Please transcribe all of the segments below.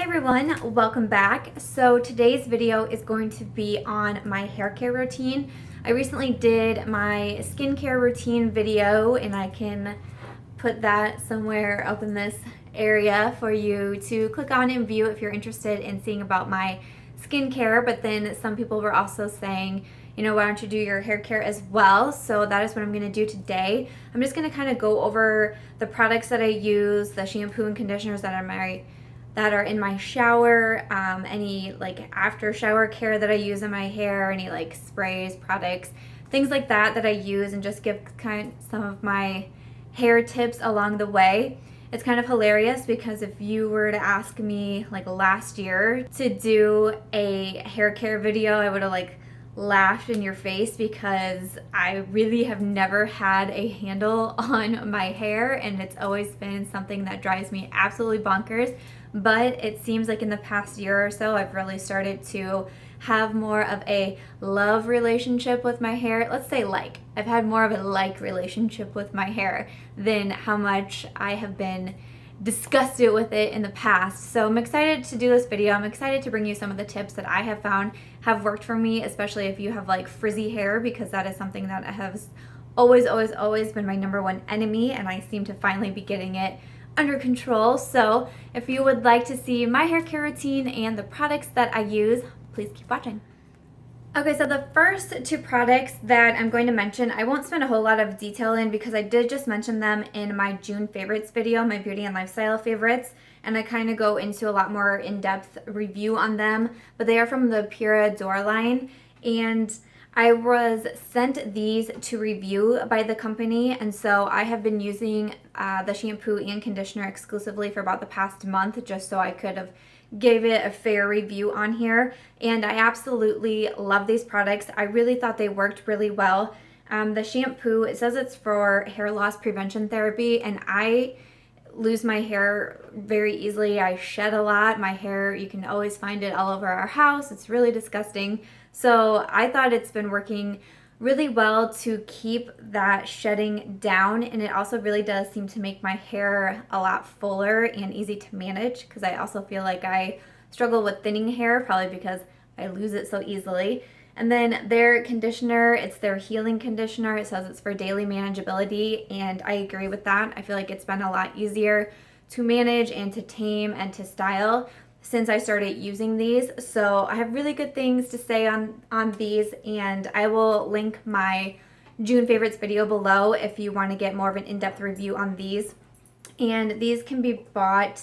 everyone, welcome back. So today's video is going to be on my hair care routine. I recently did my skincare routine video and I can put that somewhere up in this area for you to click on and view if you're interested in seeing about my skincare. But then some people were also saying, you know, why don't you do your hair care as well? So that is what I'm going to do today. I'm just going to kind of go over the products that I use, the shampoo and conditioners that are in my shower, any like after shower care that I use in my hair, any like sprays, products, things like that I use, and just give kind of some of my hair tips along the way. It's kind of hilarious because if you were to ask me like last year to do a hair care video, I would have like laughed in your face because I really have never had a handle on my hair and it's always been something that drives me absolutely bonkers. But it seems like in the past year or so I've really started to have more of a love relationship with my hair. Let's say like. I've had more of a like relationship with my hair than how much I have been disgusted with it in the past. So I'm excited to do this video. I'm excited to bring you some of the tips that I have found have worked for me, especially if you have like frizzy hair, because that is something that has always been my number one enemy, and I seem to finally be getting it under control. So if you would like to see my hair care routine and the products that I use, please keep watching. Okay, so the first two products that I'm going to mention, I won't spend a whole lot of detail in because I did just mention them in my June favorites video, my beauty and lifestyle favorites, and I kind of go into a lot more in-depth review on them, but they are from the Pura D'or line, and I was sent these to review by the company, and so I have been using the shampoo and conditioner exclusively for about the past month just so I could have gave it a fair review on here, and I absolutely love these products. I really thought they worked really well. The shampoo, it says it's for hair loss prevention therapy, and I lose my hair very easily. I shed a lot. My hair, you can always find it all over our house. It's really disgusting. So I thought it's been working really well to keep that shedding down, and it also really does seem to make my hair a lot fuller and easy to manage, because I also feel like I struggle with thinning hair, probably because I lose it so easily. And then their conditioner, it's their healing conditioner. It says it's for daily manageability, and I agree with that. I feel like it's been a lot easier to manage and to tame and to style since I started using these. So I have really good things to say on these, and I will link my June favorites video below if you want to get more of an in-depth review on these. And these can be bought,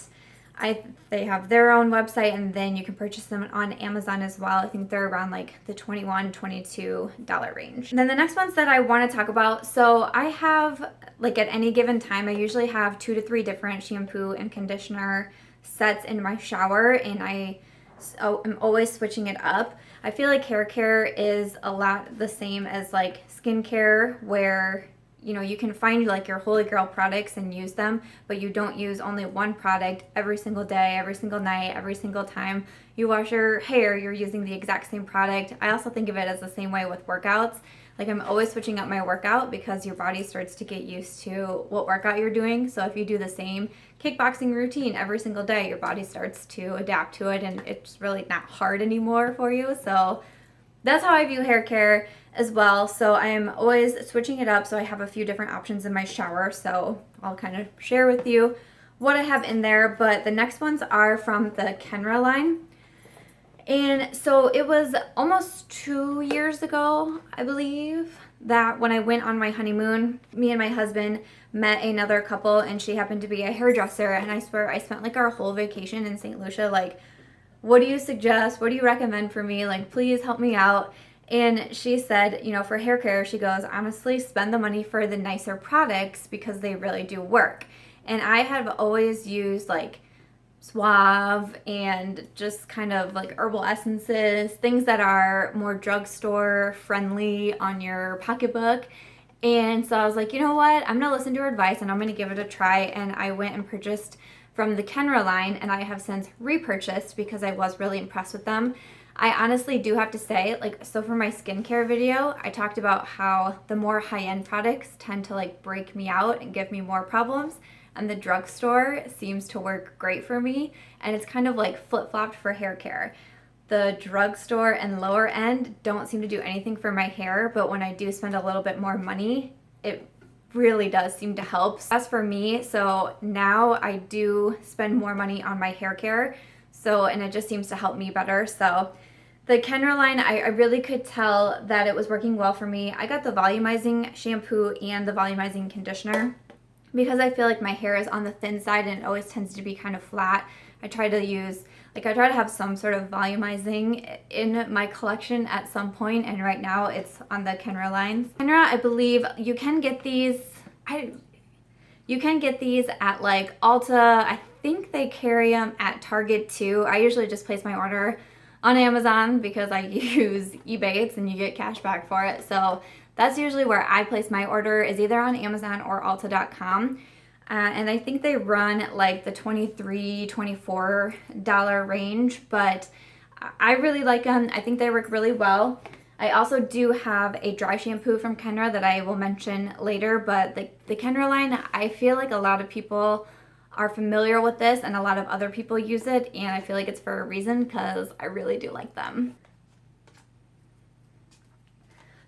they have their own website, and then you can purchase them on Amazon as well. I think they're around like the $21, $22 range. And then the next ones that I want to talk about, so I have like at any given time, I usually have 2 to 3 different shampoo and conditioner sets in my shower, and I'm always switching it up. I feel like hair care is a lot the same as like skincare, where you know you can find like your holy grail products and use them, but you don't use only one product every single day, every single night, every single time you wash your hair, you're using the exact same product. I also think of it as the same way with workouts. Like I'm always switching up my workout because your body starts to get used to what workout you're doing. So if you do the same kickboxing routine every single day, your body starts to adapt to it, and it's really not hard anymore for you. So that's how I view hair care as well. So I'm always switching it up, so I have a few different options in my shower. So I'll kind of share with you what I have in there. But the next ones are from the Kenra line. And so it was almost 2 years ago, I believe, that when I went on my honeymoon, me and my husband met another couple, and she happened to be a hairdresser, and I swear I spent like our whole vacation in St. Lucia like, what do you suggest? What do you recommend for me? Like, please help me out. And she said, you know, for hair care, she goes, honestly, spend the money for the nicer products because they really do work. And I have always used like Suave and just kind of like herbal essences, things that are more drugstore friendly on your pocketbook. And so I was like, you know what, I'm gonna listen to her advice and I'm gonna give it a try. And I went and purchased from the Kenra line, and I have since repurchased because I was really impressed with them. I honestly do have to say, like, so for my skincare video, I talked about how the more high-end products tend to like break me out and give me more problems. and the drugstore seems to work great for me, and it's kind of like flip-flopped for hair care. The drugstore and lower end don't seem to do anything for my hair, but when I do spend a little bit more money, it really does seem to help. As for me, so now I do spend more money on my hair care, and it just seems to help me better. So the Kenra line, I really could tell that it was working well for me. I got the volumizing shampoo and the volumizing conditioner because I feel like my hair is on the thin side and it always tends to be kind of flat. I try to have some sort of volumizing in my collection at some point, and right now it's on the Kenra lines. Kenra, I believe you can get these, you can get these at like Ulta. I think they carry them at Target too. I usually just place my order on Amazon because I use eBates and you get cash back for it. So that's usually where I place my order, is either on Amazon or Ulta.com. And I think they run like the $23, $24 range, but I really like them. I think they work really well. I also do have a dry shampoo from Kenra that I will mention later, but the Kenra line, I feel like a lot of people are familiar with this and a lot of other people use it, and I feel like it's for a reason because I really do like them.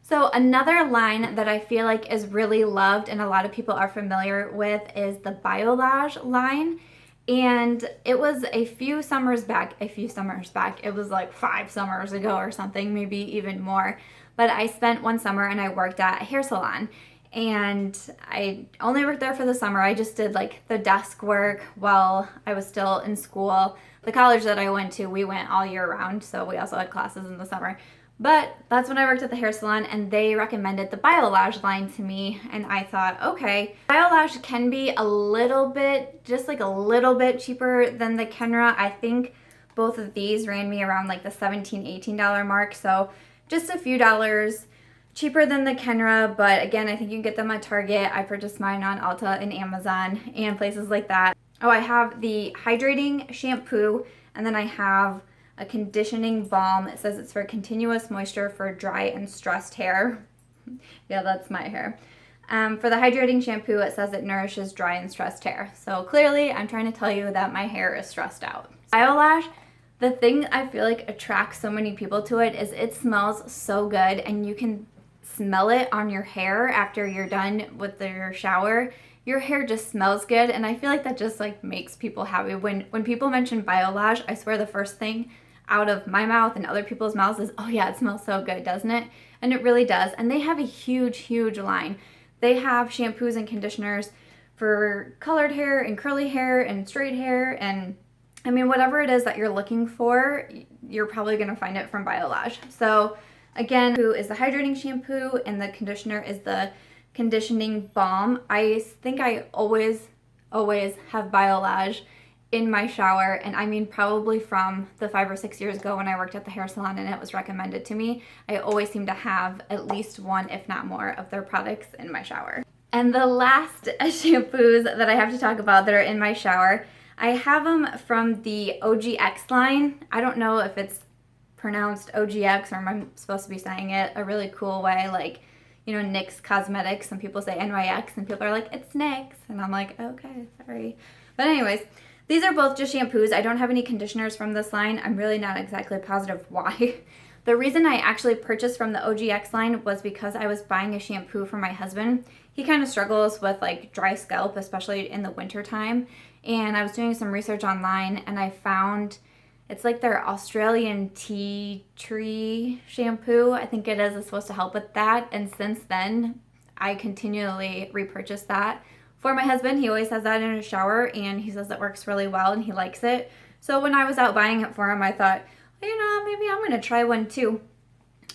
So another line that I feel like is really loved and a lot of people are familiar with is the Biolage line. And it was a few summers back, it was like 5 summers ago or something, maybe even more. But I spent one summer and I worked at a hair salon. And I only worked there for the summer. I just did like the desk work while I was still in school. The college that I went to, we went all year round, so we also had classes in the summer. But that's when I worked at the hair salon and they recommended the Biolage line to me, and I thought, okay. Biolage can be a little bit, just like a little bit cheaper than the Kenra. I think both of these ran me around like the $17, $18 mark, so just a few dollars cheaper than the Kenra, but again, I think you can get them at Target. I purchased mine on Ulta and Amazon and places like that. Oh, I have the hydrating shampoo, and then I have a conditioning balm. It says it's for continuous moisture for dry and stressed hair. Yeah, that's my hair. For the hydrating shampoo, it says it nourishes dry and stressed hair. So clearly, I'm trying to tell you that my hair is stressed out. Biolash, the thing I feel like attracts so many people to it is it smells so good, and you can smell it on your hair after you're done with your shower. Your hair just smells good, and I feel like that just like makes people happy. When people mention Biolash, I swear the first thing out of my mouth and other people's mouths is, oh yeah, it smells so good, doesn't it? And it really does. And they have a huge line. They have shampoos and conditioners for colored hair and curly hair and straight hair, and I mean, whatever it is that you're looking for, you're probably gonna find it from Biolage. So again, shampoo is the hydrating shampoo and the conditioner is the conditioning balm. I think I always have Biolage in my shower, and I mean probably from the 5 or 6 years ago when I worked at the hair salon and it was recommended to me, I always seem to have at least one, if not more, of their products in my shower. And the last shampoos that I have to talk about that are in my shower, I have them from the OGX line. I don't know if it's pronounced OGX or am I supposed to be saying it a really cool way, like, you know, NYX Cosmetics. Some people say NYX and people are like, it's NYX, and I'm like, okay, sorry. But anyways, these are both just shampoos. I don't have any conditioners from this line. I'm really not exactly positive why. The reason I actually purchased from the OGX line was because I was buying a shampoo for my husband. He kind of struggles with like dry scalp, especially in the winter time. And I was doing some research online and I found it's like their Australian tea tree shampoo. I think it is. It's supposed to help with that. And since then, I continually repurchase that for my husband. He always has that in his shower and he says it works really well and he likes it. So when I was out buying it for him, I thought, well, you know, maybe I'm going to try one too.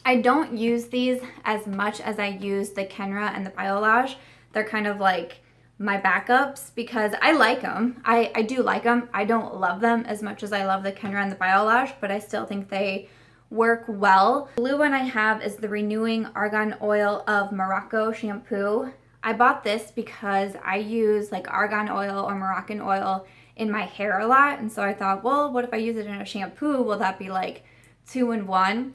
I don't use these as much as I use the Kenra and the Biolage. They're kind of like my backups because I like them. I do like them. I don't love them as much as I love the Kenra and the Biolage, but I still think they work well. The blue one I have is the Renewing Argan Oil of Morocco shampoo. I bought this because I use like argan oil or Moroccan oil in my hair a lot, and so I thought, well, what if I use it in a shampoo? Will that be like 2-in-1?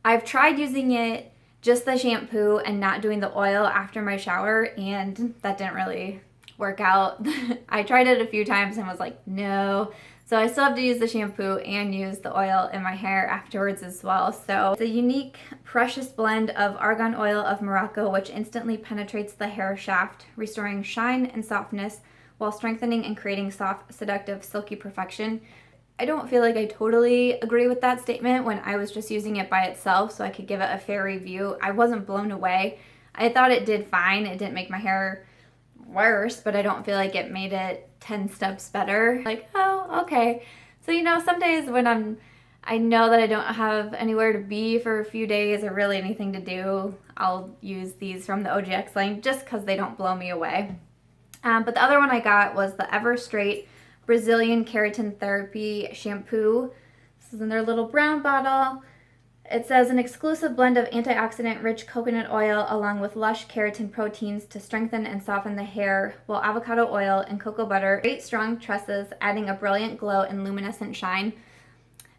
I've tried using it just the shampoo and not doing the oil after my shower, and that didn't really work out. I tried it a few times and was like, no. So I still have to use the shampoo and use the oil in my hair afterwards as well. So it's a unique, precious blend of argan oil of Morocco, which instantly penetrates the hair shaft, restoring shine and softness while strengthening and creating soft, seductive, silky perfection. I don't feel like I totally agree with that statement when I was just using it by itself, so I could give it a fair review. I wasn't blown away. I thought it did fine. It didn't make my hair worse, but I don't feel like it made it 10 steps better. Like, oh, okay. So, you know, some days when I know that I don't have anywhere to be for a few days or really anything to do, I'll use these from the OGX line just because they don't blow me away. But the other one I got was the Ever Straight Brazilian Keratin Therapy Shampoo. This is in their little brown bottle. It says an exclusive blend of antioxidant-rich coconut oil along with lush keratin proteins to strengthen and soften the hair, while avocado oil and cocoa butter create strong tresses, adding a brilliant glow and luminescent shine.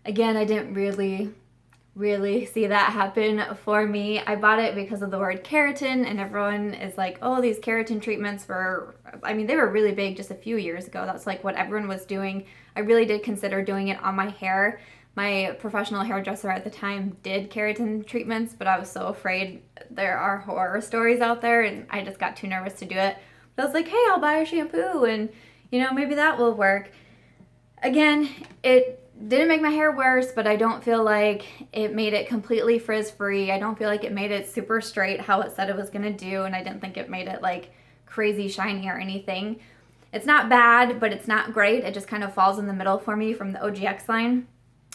Again, I didn't really see that happen for me. I bought it because of the word keratin, and everyone is like, oh, these keratin treatments were, I mean, they were really big just a few years ago. That's like what everyone was doing. I really did consider doing it on my hair. My professional hairdresser at the time did keratin treatments, but I was so afraid. There are horror stories out there, and I just got too nervous to do it. But I was like, hey, I'll buy a shampoo, and you know, maybe that will work. Again, it didn't make my hair worse, but I don't feel like it made it completely frizz-free. I don't feel like it made it super straight how it said it was gonna do, and I didn't think it made it like crazy shiny or anything. It's not bad, but it's not great. It just kind of falls in the middle for me from the OGX line.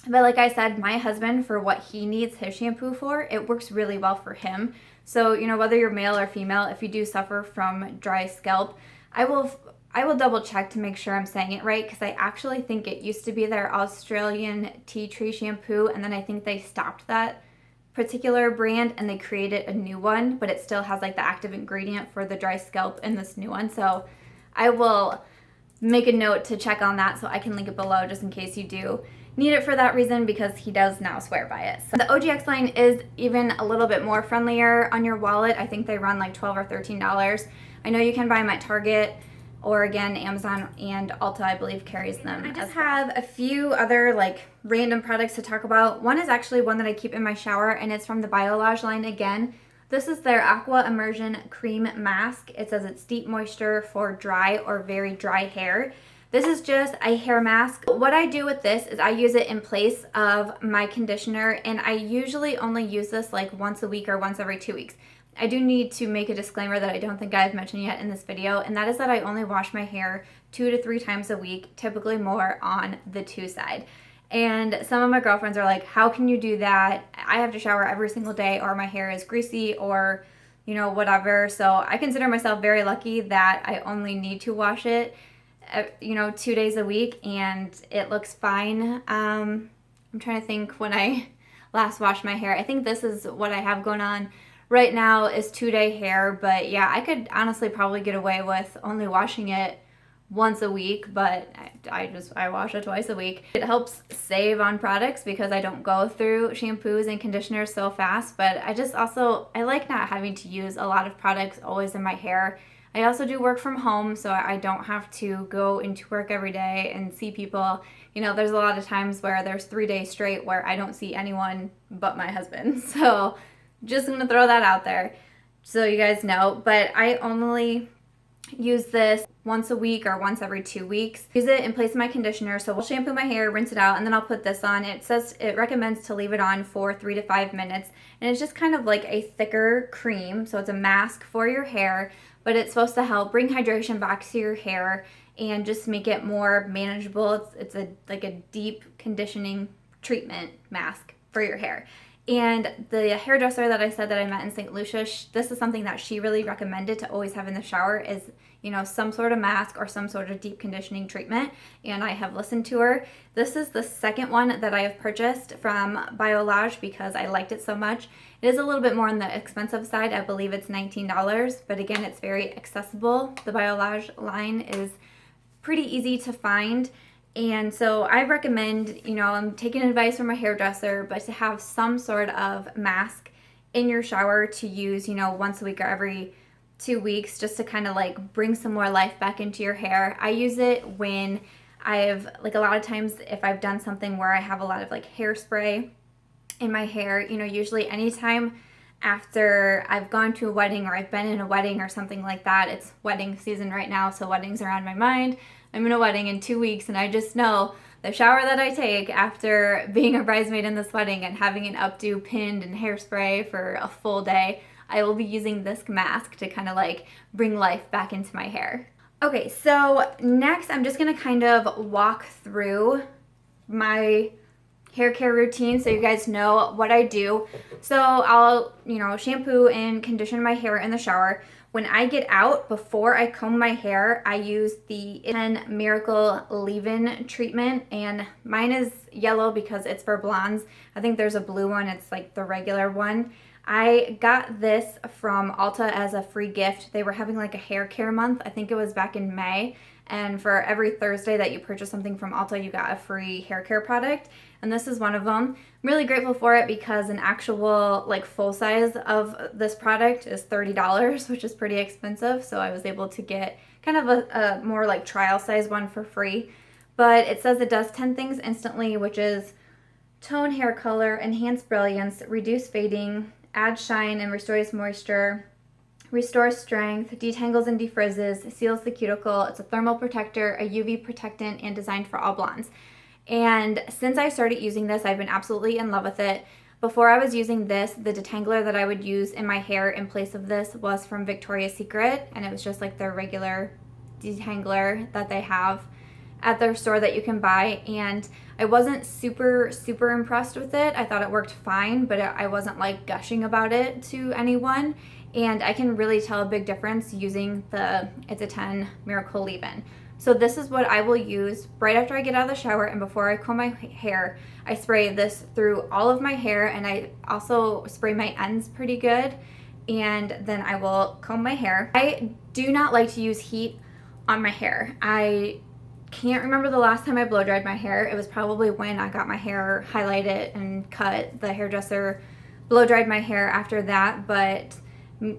But like I said, my husband, for what he needs his shampoo for, it works really well for him. So, you know, whether you're male or female, if you do suffer from dry scalp, I will double check to make sure I'm saying it right, because I actually think it used to be their Australian tea tree shampoo, and then I think they stopped that particular brand and they created a new one, but it still has like the active ingredient for the dry scalp in this new one. So I will make a note to check on that so I can link it below just in case you do need it for that reason, because he does now swear by it. So the OGX line is even a little bit more friendlier on your wallet. I think they run like $12 or $13. I know you can buy them at Target, or again, Amazon and Ulta, I believe, carries them. I just have a few other like random products to talk about. One is actually one that I keep in my shower, and it's from the Biolage line again. This is their Aqua-Immersion Cream Mask. It says it's deep moisture for dry or very dry hair. This is just a hair mask. What I do with this is I use it in place of my conditioner, and I usually only use this like once a week or once every 2 weeks. I do need to make a disclaimer that I don't think I've mentioned yet in this video, and that is that I only wash my hair 2 to 3 times a week, typically more on the 2 side. And some of my girlfriends are like, how can you do that? I have to shower every single day, or my hair is greasy, or you know, whatever. So I consider myself very lucky that I only need to wash it, you know, 2 days a week, and it looks fine. I'm trying to think when I last washed my hair. I think this is what I have going on right now is 2-day hair, but yeah, I could honestly probably get away with only washing it once a week, but I wash it twice a week. It helps save on products because I don't go through shampoos and conditioners so fast, but I like not having to use a lot of products always in my hair. I also do work from home, so I don't have to go into work every day and see people. You know, there's a lot of times where there's 3 days straight where I don't see anyone but my husband. So just gonna throw that out there so you guys know. But I only use this once a week or once every 2 weeks. Use it in place of my conditioner. So I'll shampoo my hair, rinse it out, and then I'll put this on. It says it recommends to leave it on for 3 to 5 minutes. And it's just kind of like a thicker cream. So it's a mask for your hair, but it's supposed to help bring hydration back to your hair and just make it more manageable. It's like a deep conditioning treatment mask for your hair. And the hairdresser that I said that I met in St. Lucia, this is something that she really recommended to always have in the shower is, you know, some sort of mask or some sort of deep conditioning treatment. And I have listened to her. This is the second one that I have purchased from Biolage because I liked it so much. It is a little bit more on the expensive side. I believe it's $19, but again, it's very accessible. The Biolage line is pretty easy to find. And so I recommend, you know, I'm taking advice from a hairdresser, but to have some sort of mask in your shower to use, you know, once a week or every 2 weeks just to kind of like bring some more life back into your hair. I use it when I've, like, a lot of times if I've done something where I have a lot of like hairspray in my hair, you know, usually anytime after I've gone to a wedding or I've been in a wedding or something like that. It's wedding season right now, so weddings are on my mind. I'm in a wedding in 2 weeks, and I just know the shower that I take after being a bridesmaid in this wedding and having an updo pinned and hairspray for a full day, I will be using this mask to kind of like bring life back into my hair. Okay, so next I'm just gonna kind of walk through my hair care routine so you guys know what I do. So I'll, you know, shampoo and condition my hair in the shower. When I get out, before I comb my hair, I use the 10 Miracle Leave-In treatment, and mine is yellow because it's for blondes. I think there's a blue one, it's like the regular one. I got this from Ulta as a free gift. They were having like a hair care month. I think it was back in May. And for every Thursday that you purchase something from Ulta, you got a free hair care product. And this is one of them. I'm really grateful for it because an actual like full size of this product is $30, which is pretty expensive. So I was able to get kind of a more like trial size one for free. But it says it does 10 things instantly, which is tone hair color, enhance brilliance, reduce fading, add shine and restores moisture, restores strength, detangles and defrizzes, seals the cuticle. It's a thermal protector, a UV protectant, and designed for all blondes. And since I started using this, I've been absolutely in love with it. Before I was using this, the detangler that I would use in my hair in place of this was from Victoria's Secret, and it was just like their regular detangler that they have at their store that you can buy, and I wasn't super impressed with it. I thought it worked fine, but I wasn't like gushing about it to anyone, and I can really tell a big difference using it's a 10 Miracle Leave-In. So this is what I will use right after I get out of the shower and before I comb my hair. I spray this through all of my hair, and I also spray my ends pretty good, and then I will comb my hair. I do not like to use heat on my hair. I can't remember the last time I blow dried my hair. It was probably when I got my hair highlighted and cut. The hairdresser blow dried my hair after that, but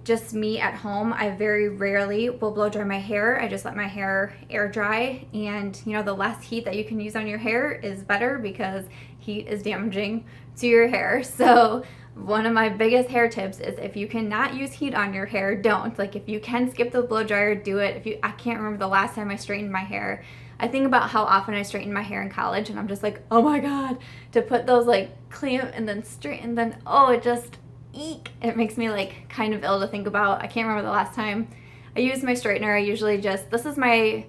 just me at home, I very rarely will blow dry my hair. I just let my hair air dry, and you know, the less heat that you can use on your hair is better because heat is damaging to your hair. So one of my biggest hair tips is if you cannot use heat on your hair, don't. Like, if you can skip the blow dryer, do it. I can't remember the last time I straightened my hair. I think about how often I straightened my hair in college, and I'm just like, oh my god, to put those like clamp and then straighten, then oh, it just eek. It makes me like kind of ill to think about. I can't remember the last time I used my straightener. I usually just, this is my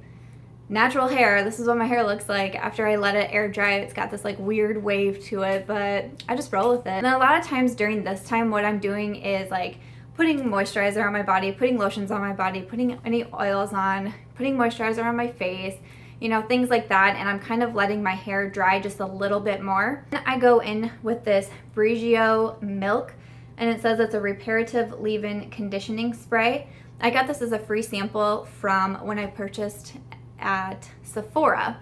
natural hair. This is what my hair looks like after I let it air dry. It's got this like weird wave to it, but I just roll with it. And a lot of times during this time, what I'm doing is like putting moisturizer on my body, putting lotions on my body, putting any oils on, putting moisturizer on my face, you know, things like that, and I'm kind of letting my hair dry just a little bit more. I go in with this Briogeo Milk, and it says it's a reparative leave-in conditioning spray. I got this as a free sample from when I purchased at Sephora.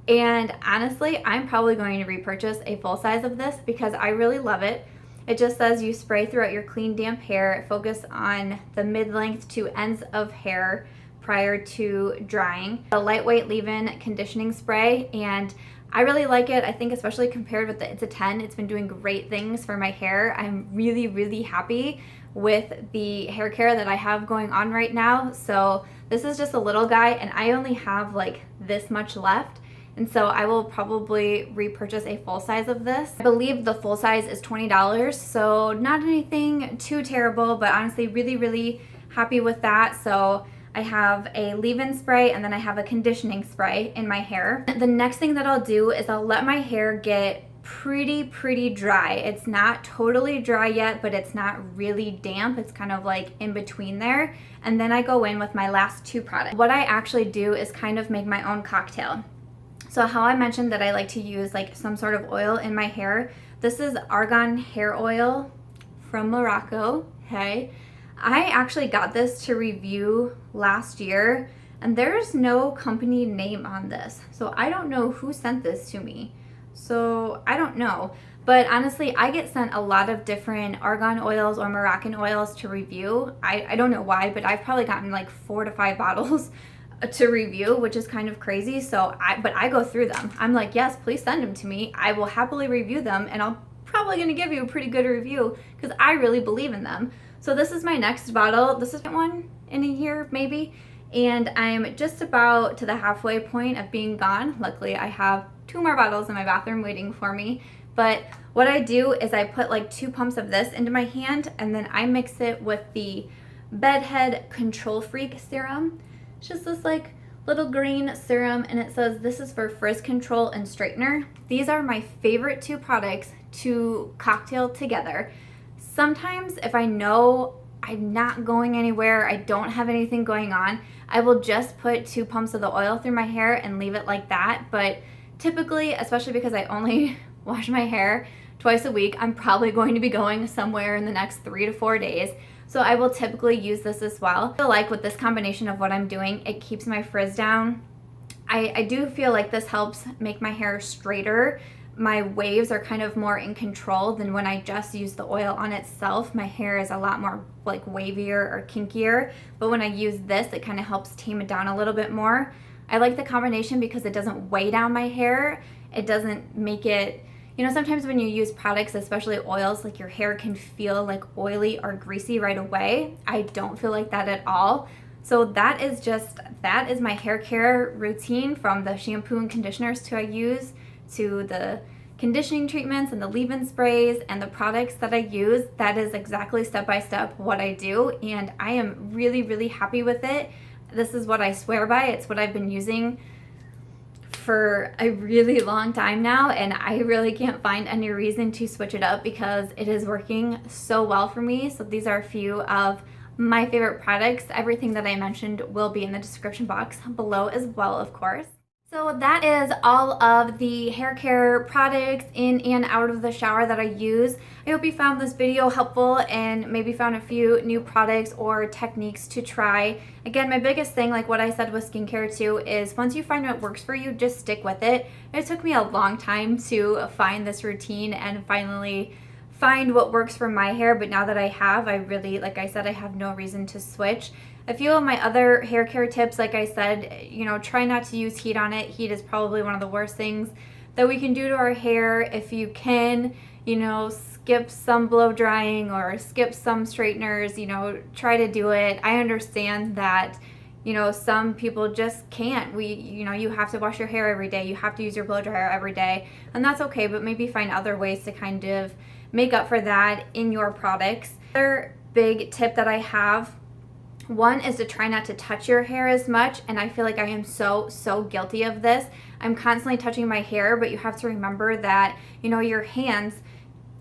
And honestly, I'm probably going to repurchase a full size of this because I really love it. It just says you spray throughout your clean, damp hair, focus on the mid-length to ends of hair prior to drying. A lightweight leave-in conditioning spray, and I really like it. I think especially compared with the It's a 10, it's been doing great things for my hair. I'm really happy with the hair care that I have going on right now. So this is just a little guy, and I only have like this much left. And so I will probably repurchase a full size of this. I believe the full size is $20, so not anything too terrible, but honestly really happy with that. So I have a leave-in spray, and then I have a conditioning spray in my hair. The next thing that I'll do is I'll let my hair get pretty dry. It's not totally dry yet, but it's not really damp. It's kind of like in between there. And then I go in with my last two products. What I actually do is kind of make my own cocktail. So how I mentioned that I like to use like some sort of oil in my hair. This is Argan Hair Oil from Morocco, okay? I actually got this to review last year, and there's no company name on this. So I don't know who sent this to me. So I don't know. But honestly, I get sent a lot of different argan oils or Moroccan oils to review. I don't know why, but I've probably gotten like 4 to 5 bottles to review, which is kind of crazy. But I go through them. I'm like, yes, please send them to me. I will happily review them, and I'll probably gonna give you a pretty good review because I really believe in them. So this is my next bottle. This is one in a year, maybe. And I'm just about to the halfway point of being gone. Luckily, I have 2 more bottles in my bathroom waiting for me. But what I do is I put like 2 pumps of this into my hand, and then I mix it with the BedHead Control Freak serum. It's just this like little green serum, and it says this is for frizz control and straightener. These are my favorite 2 products to cocktail together. Sometimes if I know I'm not going anywhere, I don't have anything going on, I will just put 2 pumps of the oil through my hair and leave it like that. But typically, especially because I only wash my hair twice a week, I'm probably going to be going somewhere in the next 3 to 4 days. So I will typically use this as well. I feel like with this combination of what I'm doing, it keeps my frizz down. I do feel like this helps make my hair straighter. My waves are kind of more in control than when I just use the oil on itself. My hair is a lot more like wavier or kinkier, but when I use this, it kind of helps tame it down a little bit more. I like the combination because it doesn't weigh down my hair. It doesn't make it, you know, sometimes when you use products, especially oils, like your hair can feel like oily or greasy right away. I don't feel like that at all. So that is my hair care routine, from the shampoo and conditioners I use to the conditioning treatments and the leave-in sprays and the products that I use. That is exactly step by step what I do, and I am really, really happy with it. This is what I swear by. It's what I've been using for a really long time now, and I really can't find any reason to switch it up because it is working so well for me. So these are a few of my favorite products. Everything that I mentioned will be in the description box below as well, of course. So that is all of the hair care products in and out of the shower that I use. I hope you found this video helpful and maybe found a few new products or techniques to try. Again, my biggest thing, like what I said with skincare too, is once you find what works for you, just stick with it. It took me a long time to find this routine and finally find what works for my hair, but now that I have, I really, like I said, I have no reason to switch. A few of my other hair care tips, like I said, you know, try not to use heat on it. Heat is probably one of the worst things that we can do to our hair. If you can, you know, skip some blow drying or skip some straighteners, you know, try to do it. I understand that, you know, some people just can't. You know, you have to wash your hair every day. You have to use your blow dryer every day, and that's okay, but maybe find other ways to kind of make up for that in your products. Another big tip that I have, one is to try not to touch your hair as much, and I feel like I am so guilty of this. I'm constantly touching my hair, but you have to remember that, you know, your hands,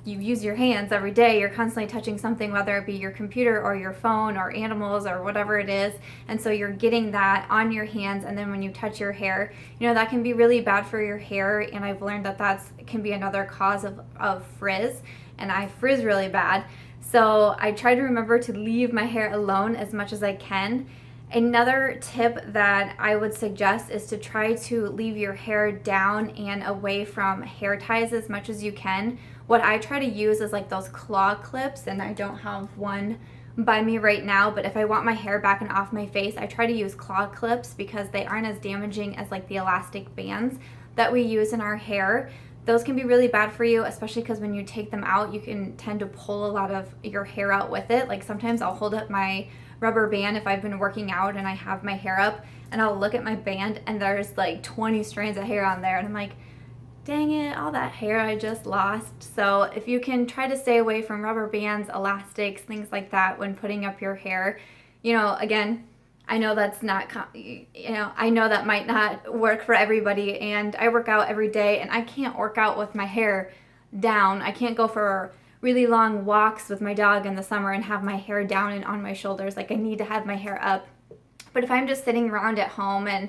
you use your hands every day. You're constantly touching something, whether it be your computer or your phone or animals or whatever it is, and so you're getting that on your hands, and then when you touch your hair, you know, that can be really bad for your hair, and I've learned that can be another cause of frizz, and I frizz really bad. So I try to remember to leave my hair alone as much as I can. Another tip that I would suggest is to try to leave your hair down and away from hair ties as much as you can. What I try to use is like those claw clips, and I don't have one by me right now, but if I want my hair back and off my face, I try to use claw clips because they aren't as damaging as like the elastic bands that we use in our hair. Those can be really bad for you, especially because when you take them out, you can tend to pull a lot of your hair out with it. Like sometimes I'll hold up my rubber band if I've been working out and I have my hair up, and I'll look at my band and there's like 20 strands of hair on there, and I'm like, dang it, all that hair I just lost. So if you can try to stay away from rubber bands, elastics, things like that when putting up your hair, you know, again, I know that's not, you know, I know that might not work for everybody, and I work out every day, and I can't work out with my hair down. I can't go for really long walks with my dog in the summer and have my hair down and on my shoulders. Like I need to have my hair up. But if I'm just sitting around at home and,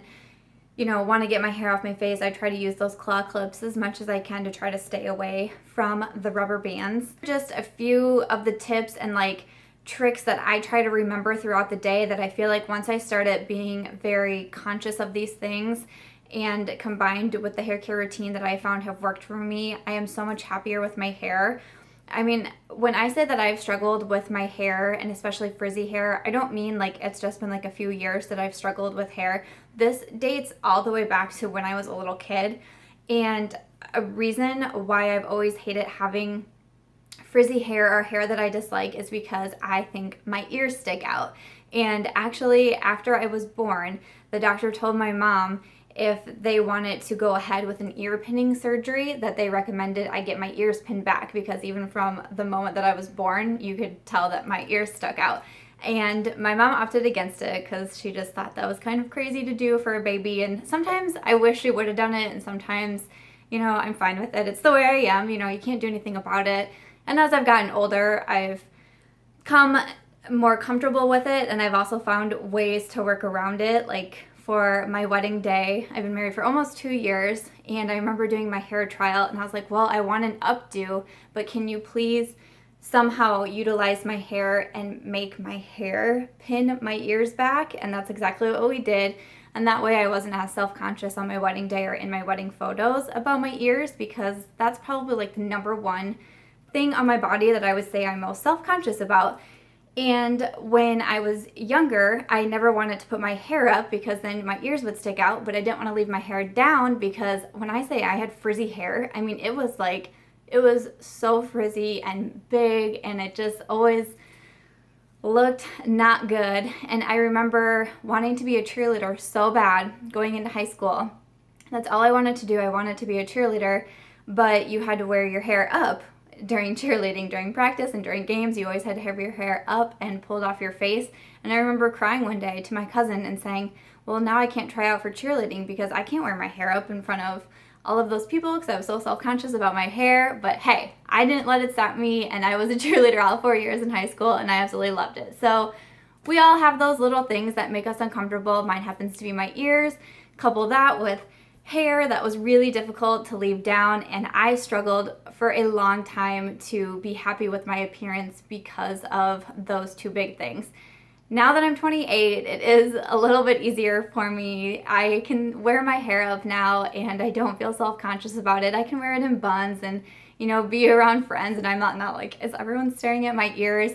you know, want to get my hair off my face, I try to use those claw clips as much as I can to try to stay away from the rubber bands. Just a few of the tips and like tricks that I try to remember throughout the day that I feel like once I started being very conscious of these things, and combined with the hair care routine that I found have worked for me, I am so much happier with my hair. I mean, when I say that I've struggled with my hair, and especially frizzy hair, I don't mean like it's just been like a few years that I've struggled with hair. This dates all the way back to when I was a little kid. And a reason why I've always hated having frizzy hair or hair that I dislike is because I think my ears stick out. And actually, after I was born, the doctor told my mom if they wanted to go ahead with an ear pinning surgery, that they recommended I get my ears pinned back, because even from the moment that I was born, you could tell that my ears stuck out. And my mom opted against it because she just thought that was kind of crazy to do for a baby. And sometimes I wish she would have done it, and sometimes, you know, I'm fine with it. It's the way I am, you know, you can't do anything about it. And as I've gotten older, I've come more comfortable with it, and I've also found ways to work around it. Like for my wedding day, I've been married for almost 2 years, and I remember doing my hair trial, and I was like, well, I want an updo, but can you please somehow utilize my hair and make my hair pin my ears back? And that's exactly what we did. And that way I wasn't as self-conscious on my wedding day or in my wedding photos about my ears, because that's probably like the number one thing on my body that I would say I'm most self-conscious about. And when I was younger, I never wanted to put my hair up because then my ears would stick out, but I didn't want to leave my hair down, because when I say I had frizzy hair, I mean, it was like, it was so frizzy and big, and it just always looked not good. And I remember wanting to be a cheerleader so bad going into high school. That's all I wanted to do. I wanted to be a cheerleader, but you had to wear your hair up during cheerleading, during practice and during games. You always had to have your hair up and pulled off your face. And I remember crying one day to my cousin and saying, well, now I can't try out for cheerleading because I can't wear my hair up in front of all of those people because I was so self-conscious about my hair. But hey, I didn't let it stop me, and I was a cheerleader all 4 years in high school, and I absolutely loved it. So we all have those little things that make us uncomfortable. Mine happens to be my ears. Couple that with hair that was really difficult to leave down, and I struggled for a long time to be happy with my appearance because of those two big things. Now that I'm 28, it is a little bit easier for me. I can wear my hair up now, and I don't feel self-conscious about it. I can wear it in buns and, you know, be around friends, and I'm not like, is everyone staring at my ears?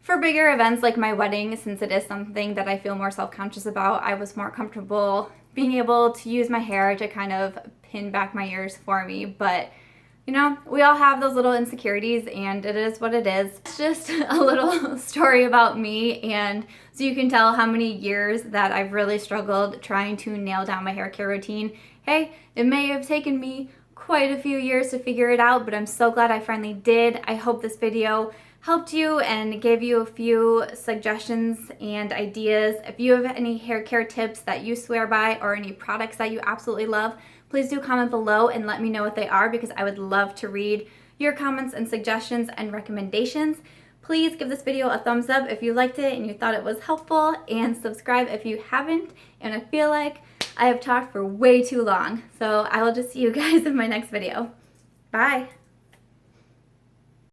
For bigger events like my wedding, since it is something that I feel more self-conscious about, I was more comfortable being able to use my hair to kind of pin back my ears for me. But you know, we all have those little insecurities, and it is what it is. It's just a little story about me, and so you can tell how many years that I've really struggled trying to nail down my hair care routine. Hey, it may have taken me quite a few years to figure it out, but I'm so glad I finally did. I hope this video helped you and gave you a few suggestions and ideas. If you have any hair care tips that you swear by, or any products that you absolutely love, please do comment below and let me know what they are, because I would love to read your comments and suggestions and recommendations. Please give this video a thumbs up if you liked it and you thought it was helpful, and subscribe if you haven't. And I feel like I have talked for way too long, so I will just see you guys in my next video. Bye!